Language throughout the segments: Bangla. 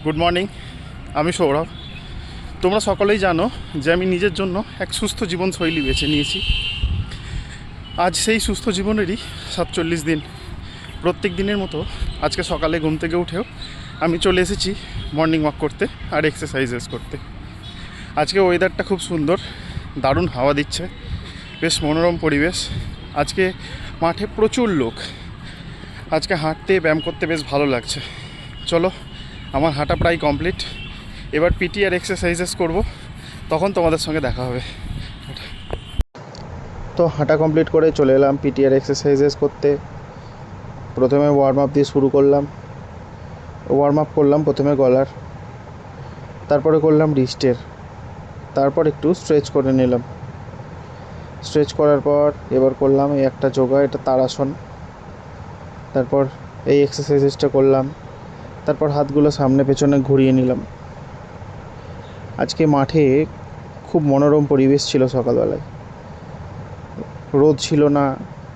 Good morning. আমি সৌরভ। তোমরা সকলেই জানো যে আমি নিজের জন্য এক সুস্থ জীবনশৈলী বেছে নিয়েছি। আজ সেই সুস্থ জীবনেরই 47 দিন। প্রত্যেক দিনের মতো আজকে সকালে ঘুম থেকে উঠেও আমি চলে এসেছি মর্নিং ওয়াক করতে আর এক্সারসাইজেস করতে। আজকে ওয়েদারটা খুব সুন্দর, দারুণ হাওয়া দিচ্ছে, বেশ মনোরম পরিবেশ। আজকে মাঠে প্রচুর লোক। আজকে হাঁটতে ব্যায়াম করতে বেশ ভালো লাগছে। চলো, আমার হাঁটা প্রায় কমপ্লিট। এবার পিটি আর এক্সারসাইজেস করব, তখন তোমাদের সঙ্গে দেখা হবে। তো হাঁটা কমপ্লিট করে চলে এলাম পিটি আর এক্সারসাইজেস করতে। প্রথমে ওয়ার্ম আপ দিয়ে শুরু করলাম। ওয়ার্ম আপ করলাম প্রথমে গলার, তারপরে করলাম রিস্টের, তারপর একটু স্ট্রেচ করে নিলাম। স্ট্রেচ করার পর এবার করলাম এই একটা যোগা, এটা তাড়াসন। তারপর এই এক্সারসাইজেসটা করলাম, তারপর হাতগুলো সামনে পেছনে ঘুরিয়ে নিলাম। আজকে মাঠে খুব মনোরম পরিবেশ ছিল। সকালবেলায় রোদ ছিল না,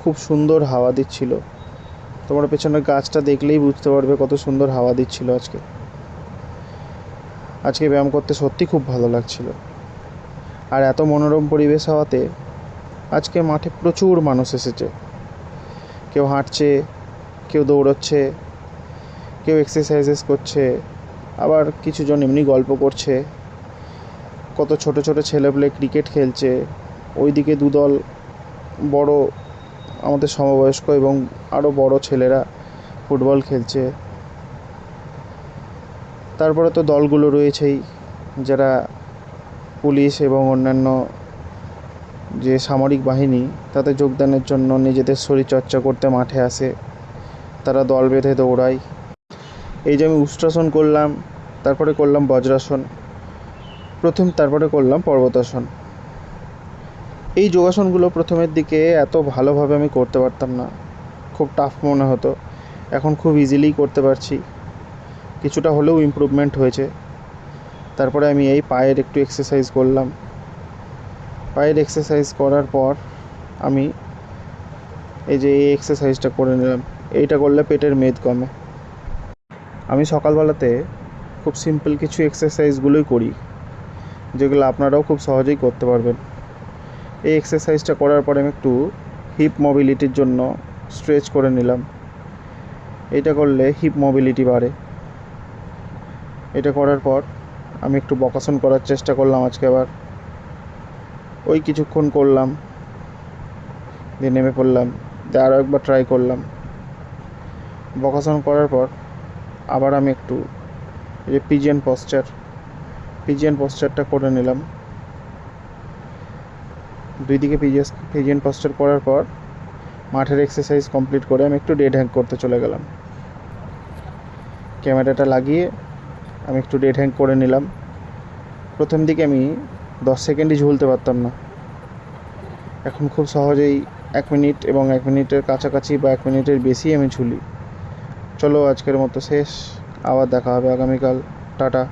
খুব সুন্দর হাওয়া দিচ্ছিল। তোমার পেছনের গাছটা দেখলেই বুঝতে পারবে কত সুন্দর হাওয়া দিচ্ছিল আজকে ব্যায়াম করতে সত্যি খুব ভালো লাগছিল। আর এত মনোরম পরিবেশ হওয়াতে আজকে মাঠে প্রচুর মানুষ এসেছে। কেউ হাঁটছে, কেউ দৌড়চ্ছে, কেউ এক্সারসাইজেস করছে, আবার কিছুজন এমনি গল্প করছে। কত ছোট ছোট ছেলেপেলে ক্রিকেট খেলছে। ওইদিকে দুদল বড় আমাদের সমবয়স্ক এবং আরও বড় ছেলেরা ফুটবল খেলছে। তারপরে তো দলগুলো রয়েছেই, যারা পুলিশ এবং অন্যান্য যে সামরিক বাহিনী, তাতে যোগদানের জন্য নিজেদের শরীরচর্চা করতে মাঠে আসে। তারা দল বেঁধে দৌড়ায়। এই যে আমি উষ্ট্রাসন করলাম, তারপরে করলাম বজ্রাসন, তারপরে করলাম পর্বতাসন। এই যোগাসনগুলো প্রথমের দিকে এত ভালোভাবে আমি করতে পারতাম না, খুব টাফ মনে হতো। এখন খুব ইজিলি করতে পারছি, কিছুটা হলেও ইমপ্রুভমেন্ট হয়েছে। তারপরে আমি এই পায়ের একটু এক্সারসাইজ করলাম। পায়ের এক্সারসাইজ করার পর আমি এই যে এই এক্সারসাইজটা করে নিলাম। এইটা করলে পেটের মেদ কমে। আমি সকালবেলাতে খুব সিম্পল কিছু এক্সারসাইজগুলোই করি, যেগুলো আপনারাও খুব সহজেই করতে পারবেন। এই এক্সারসাইজটা করার পরে আমি একটু হিপ মোবিলিটির জন্য স্ট্রেচ করে নিলাম। এটা করলে হিপ মোবিলিটি বাড়ে। এটা করার পর আমি একটু বকাসন করার চেষ্টা করলাম আজকে। আবার ওই কিছুক্ষণ করলাম, দিয়ে নেমে পড়লাম, দিয়ে আরও একবার ট্রাই করলাম। বকাসন করার পর আবার আমি একটু এই যে পিজিয়ান পশ্চারটা করে নিলাম। দুই দিকে পিজিয়ান পশ্চার করার পর মাঠের এক্সারসাইজ কমপ্লিট করে আমি একটু ডেড হ্যাং করতে চলে গেলাম। ক্যামেরাটা লাগিয়ে আমি একটু ডেড হ্যাং করে নিলাম। প্রথম দিকে আমি 10 সেকেন্ডই ঝুলতে পারতাম না, এখন খুব সহজেই 1 মিনিট এবং 1 মিনিটের কাছাকাছি বা 1 মিনিটের বেশি আমি ঝুলি। চলো, আজকের মতো শেষ। আবার দেখা হবে আগামীকাল। টাটা।